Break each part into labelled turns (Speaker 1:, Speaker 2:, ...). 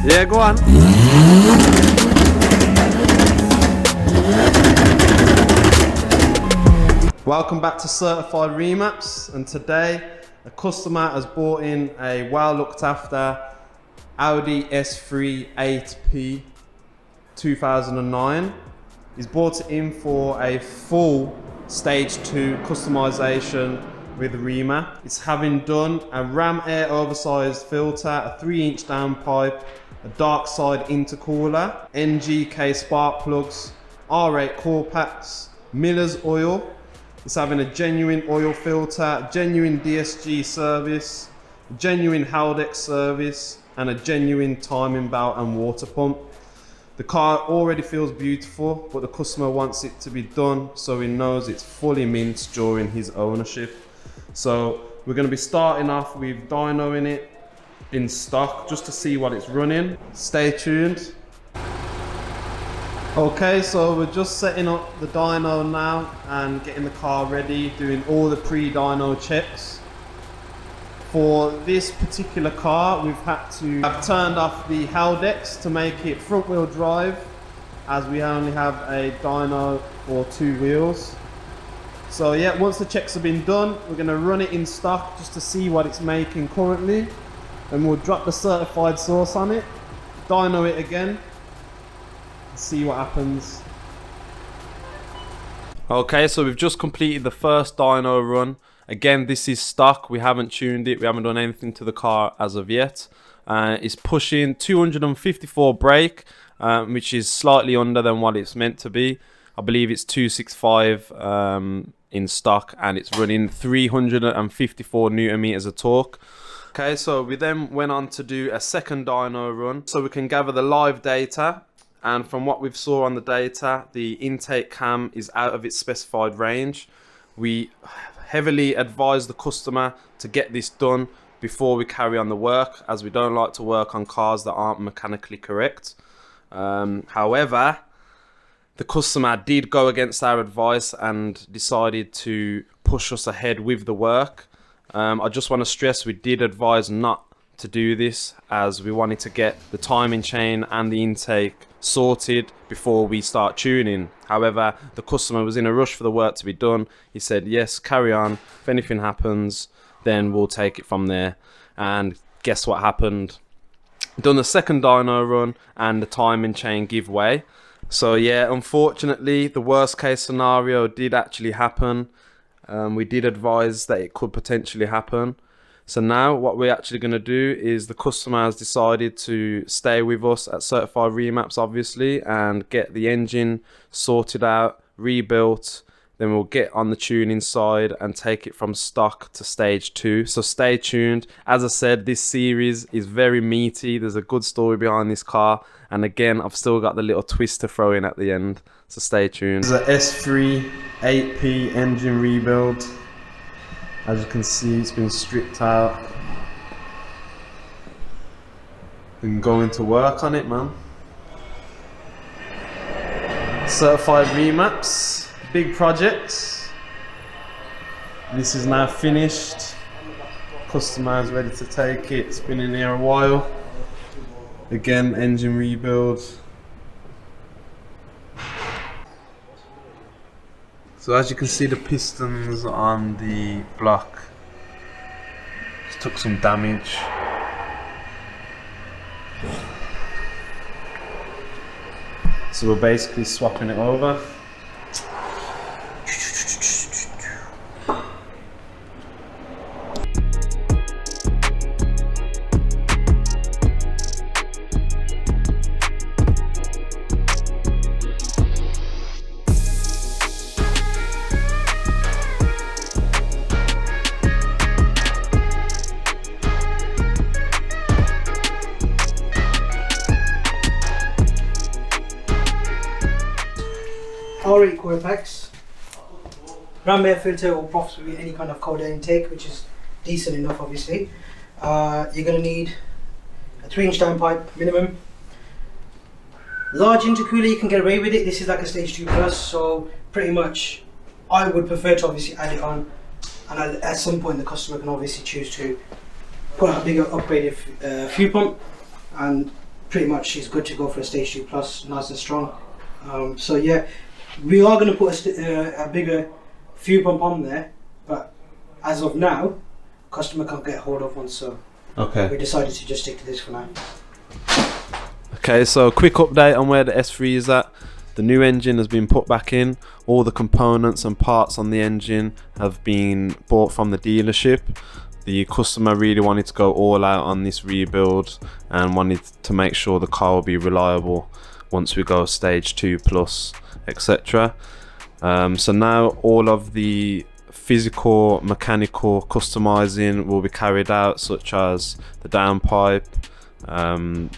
Speaker 1: Yeah, go on. Welcome back to Certified Remaps, and today a customer has bought in a well looked after Audi S3 8P 2009. He's bought it in for a full stage 2 customization with Remap. It's having done a ram air oversized filter, a 3-inch downpipe, a dark side intercooler, NGK spark plugs, R8 core packs, Miller's oil. It's having a genuine oil filter, genuine DSG service, genuine Haldex service, and a genuine timing belt and water pump. The car already feels beautiful, but the customer wants it to be done so he knows it's fully mint during his ownership. So we're going to be starting off with Dyno in it, in stock, just to see what it's running. Stay tuned. Okay, so we're just setting up the dyno now and getting the car ready, doing all the pre-dyno checks. For this particular car, we've had to have turned off the Haldex to make it front wheel drive, as we only have a dyno for 2 wheels. So yeah, once the checks have been done, we're going to run it in stock just to see what it's making currently, and we'll drop the certified source on it, dyno it again, see what happens. Okay, so we've just completed the first dyno run. Again, this is stock, we haven't tuned it, we haven't done anything to the car as of yet. It's pushing 254 brake, which is slightly under than what it's meant to be. I believe it's 265 in stock, and it's running 354 newton meters of torque. Okay, so we then went on to do a second dyno run so we can gather the live data. And from what we've saw on the data, the intake cam is out of its specified range. We heavily advise the customer to get this done before we carry on the work, as we don't like to work on cars that aren't mechanically correct. However, the customer did go against our advice and decided to push us ahead with the work. I just want to stress we did advise not to do this, as we wanted to get the timing chain and the intake sorted before we start tuning. However, the customer was in a rush for the work to be done. He said, yes, carry on. If anything happens, then we'll take it from there. And guess what happened? Done the second dyno run and the timing chain give way. So yeah, unfortunately, the worst case scenario did actually happen. We did advise that it could potentially happen. So now what we're actually going to do is the customer has decided to stay with us at Certified Remaps, obviously, and get the engine sorted out, rebuilt. Then we'll get on the tuning side and take it from stock to stage 2. So stay tuned. As I said, this series is very meaty. There's a good story behind this car. And again, I've still got the little twist to throw in at the end. So stay tuned. This is an S3 8P engine rebuild. As you can see, it's been stripped out. Been going to work on it, man. Certified Remaps, big project. This is now finished. Customer is ready to take it. It's been in here a while. Again, engine rebuild. So as you can see, the pistons on the block just took some damage. So we're basically swapping it over.
Speaker 2: R8 core packs, ram air filter or possibly any kind of cold air intake, which is decent enough obviously. You're going to need a 3-inch downpipe minimum. Large intercooler, you can get away with it. This is like a stage 2 plus, so pretty much I would prefer to obviously add it on, and at some point the customer can obviously choose to put a bigger upgraded fuel pump, and pretty much is good to go for a stage 2 plus, nice and strong. So yeah, we are going to put a bigger fuel pump on there, but as of now, customer can't get hold of one, so we decided to just stick to this for now.
Speaker 1: Okay, so a quick update on where the S3 is at. The new engine has been put back in. All the components and parts on the engine have been bought from the dealership. The customer really wanted to go all out on this rebuild and wanted to make sure the car will be reliable once we go stage 2 plus, etc. So now all of the physical, mechanical customizing will be carried out, such as the downpipe, the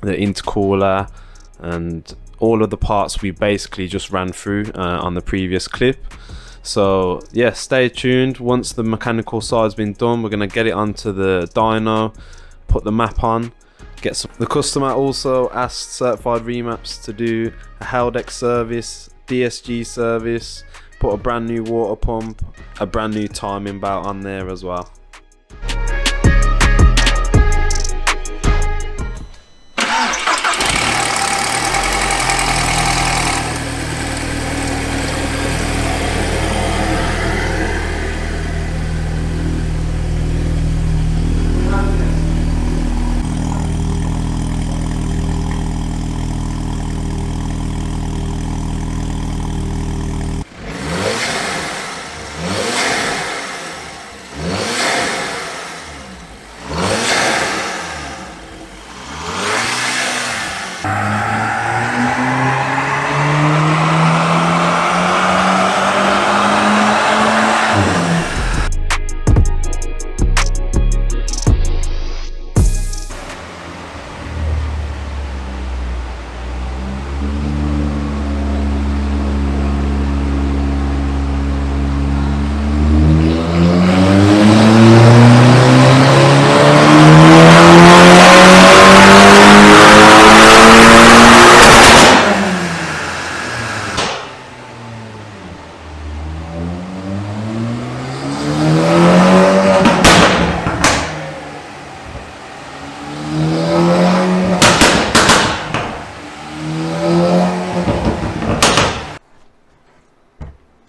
Speaker 1: intercooler, and all of the parts we basically just ran through on the previous clip. So yeah, stay tuned. Once the mechanical side's been done, we're going to get it onto the dyno, put the map on, get some. The customer also asked Certified Remaps to do a Haldex service, DSG service, put a brand new water pump, a brand new timing belt on there as well.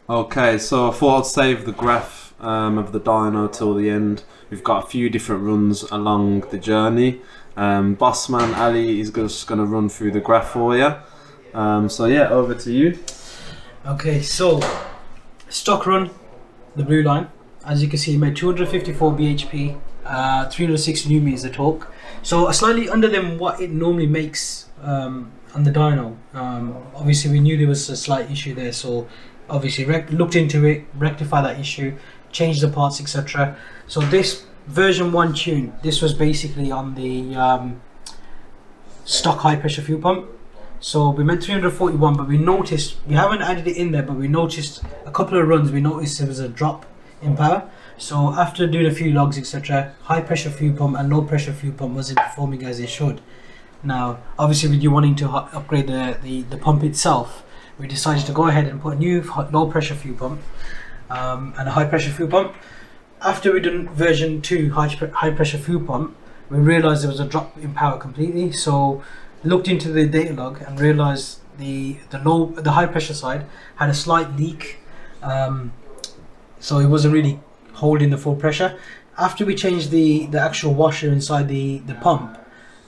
Speaker 1: Okay, so I thought I'd save the graph of the dyno till the end. We've got a few different runs along the journey. Bossman Ali is just going to run through the graph for you. So yeah, over to you.
Speaker 2: Okay, so stock run, the blue line. As you can see, made 254 bhp, 360 newton meters of torque. So slightly under than what it normally makes on the dyno. Obviously, we knew there was a slight issue there, so obviously looked into it, rectified that issue, changed the parts, etc. So this version 1 tune, this was basically on the stock high pressure fuel pump. So we meant 341, but we noticed, we haven't added it in there, but we noticed a couple of runs, we noticed there was a drop in power. So after doing a few logs, etc., high pressure fuel pump and low pressure fuel pump wasn't performing as it should. Now, obviously with you wanting to upgrade the pump itself, we decided to go ahead and put a new low pressure fuel pump and a high pressure fuel pump. After we done version 2 high pressure fuel pump, we realized there was a drop in power completely. So looked into the data log and realized the high pressure side had a slight leak, so it wasn't really holding the full pressure. After we changed the actual washer inside the pump,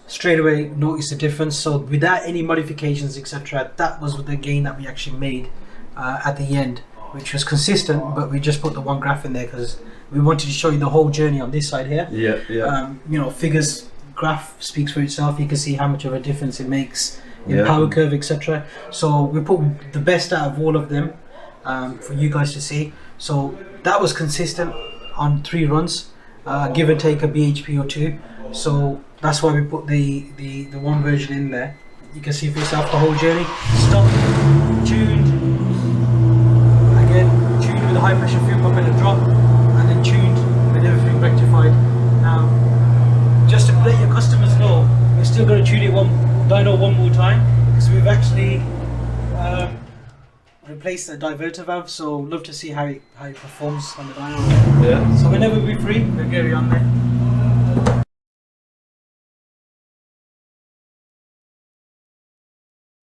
Speaker 2: straight away noticed the difference. So without any modifications, etc., that was the gain that we actually made at the end, which was consistent, but we just put the one graph in there because we wanted to show you the whole journey on this side here. You know, figures, graph speaks for itself. You can see how much of a difference it makes in power curve, etc. So we put the best out of all of them for you guys to see. So that was consistent on 3 runs, give and take a bhp or 2. So that's why we put the one version in there. You can see for yourself the whole journey. Stopped, tuned, again tuned with a high pressure fuel pump and a drop, and then tuned with everything rectified. Now, just to let your customers know, we're still going to tune it dyno one more time, because we've actually replaced the diverter valve. So love to see how it performs on the dyno.
Speaker 1: Yeah.
Speaker 2: So whenever we're free, we'll get it on there.